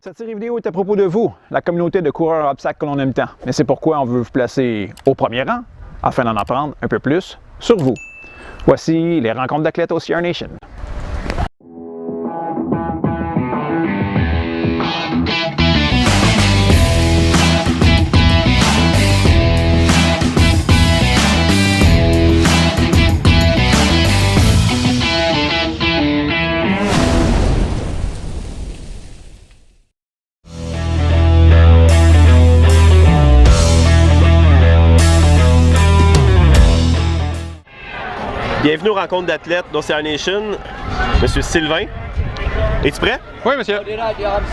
Cette série vidéo est à propos de vous, la communauté de coureurs obstacles que l'on aime tant. Mais c'est pourquoi on veut vous placer au premier rang, afin d'en apprendre un peu plus sur vous. Voici les rencontres d'athlètes au CR Nation. Bienvenue aux rencontres d'athlètes d'OCR Nation. Monsieur Sylvain, es-tu prêt? Oui, monsieur.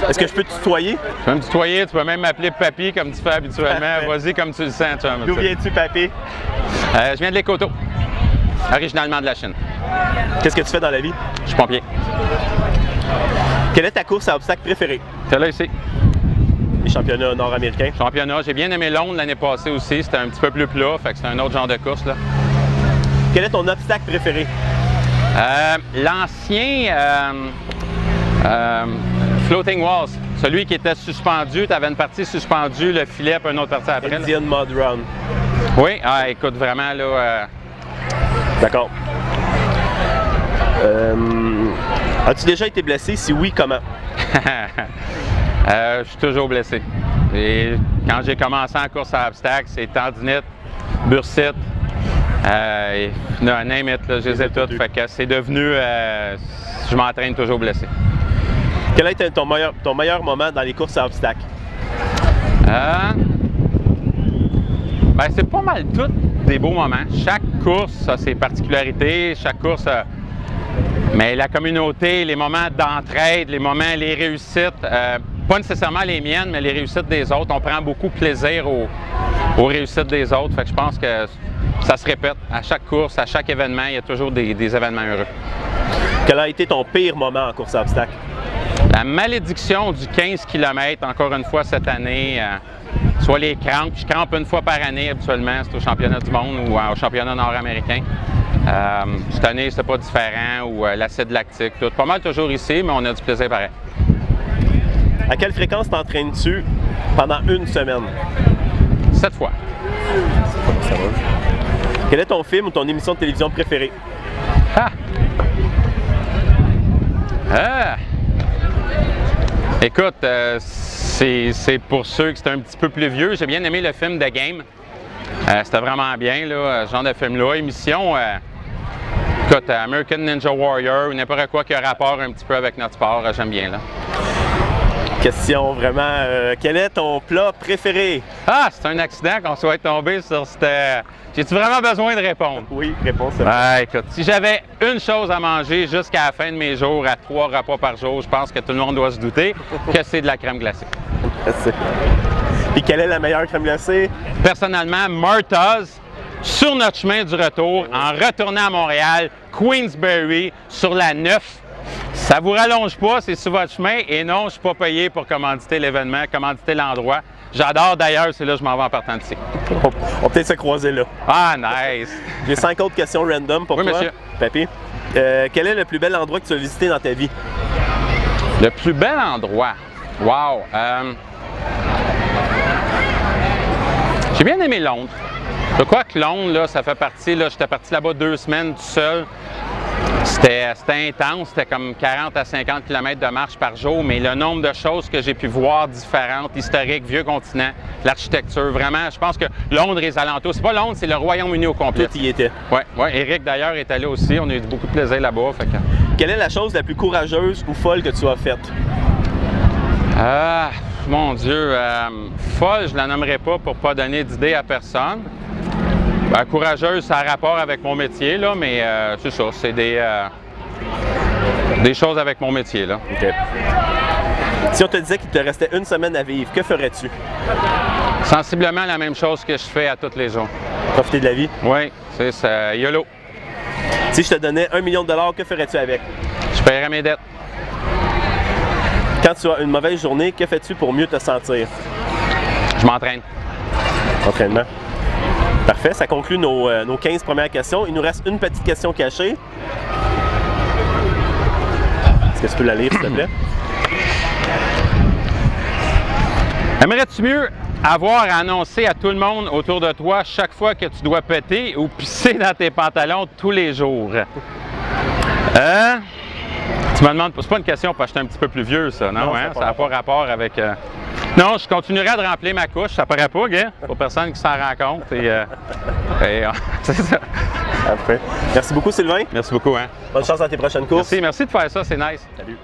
Est-ce que je peux te tutoyer? Tu peux me tutoyer, tu peux même m'appeler papy comme tu fais habituellement. Vas-y comme tu le sens, tu vois, D'où viens-tu, papy? Je viens de l'Écoto, originalement de la Chine. Qu'est-ce que tu fais dans la vie? Je suis pompier. Quelle est ta course à obstacles préférée? C'est là ici. Les championnats nord-américains. Championnat, j'ai bien aimé Londres l'année passée aussi. C'était un petit peu plus plat, fait que c'est un autre genre de course, là. Quel est ton obstacle préféré? L'ancien Floating Walls, celui qui était suspendu, tu avais une partie suspendue, le filet, puis une autre partie après. Indian Mud Run. Oui, écoute, vraiment, là... D'accord. As-tu déjà été blessé? Si oui, comment? Je suis toujours blessé. Et quand j'ai commencé en course à obstacles, c'est tendinite, bursite, name it, là, je les ai toutes. Fait que c'est devenu, je m'entraîne toujours blessé. Quel a été ton meilleur moment dans les courses à obstacles? Ben, c'est pas mal tout des beaux moments. Chaque course a ses particularités, chaque course a... Mais la communauté, les moments d'entraide, les moments, les réussites, pas nécessairement les miennes, mais les réussites des autres. On prend beaucoup de plaisir aux réussites des autres. Fait que je pense que ça se répète. À chaque course, à chaque événement, il y a toujours des événements heureux. Quel a été ton pire moment en course à obstacles? La malédiction du 15 km, encore une fois cette année, soit les crampes. Je crampe une fois par année habituellement, c'est au championnat du monde ou au championnat nord-américain. Cette année, c'était pas différent, ou l'acide lactique, tout. Pas mal toujours ici, mais on a du plaisir pareil. À quelle fréquence t'entraînes-tu pendant une semaine? 7 fois. Ça va. Quel est ton film ou ton émission de télévision préférée? Écoute, c'est pour ceux qui sont un petit peu plus vieux. J'ai bien aimé le film The Game. C'était vraiment bien, là, ce genre de film-là. Émission, écoute, American Ninja Warrior ou n'importe quoi qui a rapport un petit peu avec notre sport, j'aime bien, là. Question vraiment, quel est ton plat préféré? C'est un accident qu'on soit tombé sur cette... J'ai-tu vraiment besoin de répondre? Oui, réponse. Écoute, si j'avais une chose à manger jusqu'à la fin de mes jours, à 3 repas par jour, je pense que tout le monde doit se douter que c'est de la crème glacée. Et quelle est la meilleure crème glacée? Personnellement, Martha's, sur notre chemin du retour, en retournant à Montréal, Queensbury, sur la 9. Ça vous rallonge pas, c'est sur votre chemin. Et non, je ne suis pas payé pour commanditer l'événement, commanditer l'endroit. J'adore d'ailleurs, c'est là que je m'en vais en partant d'ici. On va peut-être se croiser là. Nice! J'ai 5 autres questions random pour toi. Oui, monsieur. Papy, quel est le plus bel endroit que tu as visité dans ta vie? Le plus bel endroit? Wow! J'ai bien aimé Londres. Je crois que Londres, là, ça fait partie, là, j'étais parti là-bas 2 semaines tout seul. C'était intense, c'était comme 40 à 50 km de marche par jour, mais le nombre de choses que j'ai pu voir différentes, historiques, vieux continent, l'architecture, vraiment, je pense que Londres et les alentours, c'est pas Londres, c'est le Royaume-Uni au complet. Tout y était. Oui, Eric d'ailleurs est allé aussi, on a eu beaucoup de plaisir là-bas. Fait que... Quelle est la chose la plus courageuse ou folle que tu as faite? Mon Dieu, folle, je la nommerai pas pour pas donner d'idée à personne. Courageuse, ça a rapport avec mon métier, là, mais c'est ça, c'est des choses avec mon métier, là. OK. Si on te disait qu'il te restait une semaine à vivre, que ferais-tu? Sensiblement la même chose que je fais à tous les jours. Profiter de la vie? Oui, c'est ça, YOLO. Si je te donnais $1 million, que ferais-tu avec? Je paierais mes dettes. Quand tu as une mauvaise journée, que fais-tu pour mieux te sentir? Je m'entraîne. Entraînement. Parfait, ça conclut nos 15 premières questions. Il nous reste une petite question cachée. Est-ce que tu peux la lire, s'il te plaît? Aimerais-tu mieux avoir à annoncer à tout le monde autour de toi chaque fois que tu dois péter ou pisser dans tes pantalons tous les jours? Tu me demandes, c'est pas une question parce que je suis un petit peu plus vieux, ça, non? Hein? Ça n'a pas rapport avec... Non, je continuerai de remplir ma couche, ça paraît pas, gars, pour personne qui s'en rend compte. C'est ça. Parfait. Merci beaucoup, Sylvain. Merci beaucoup, hein? Bonne chance dans tes prochaines courses. Merci de faire ça, c'est nice. Salut.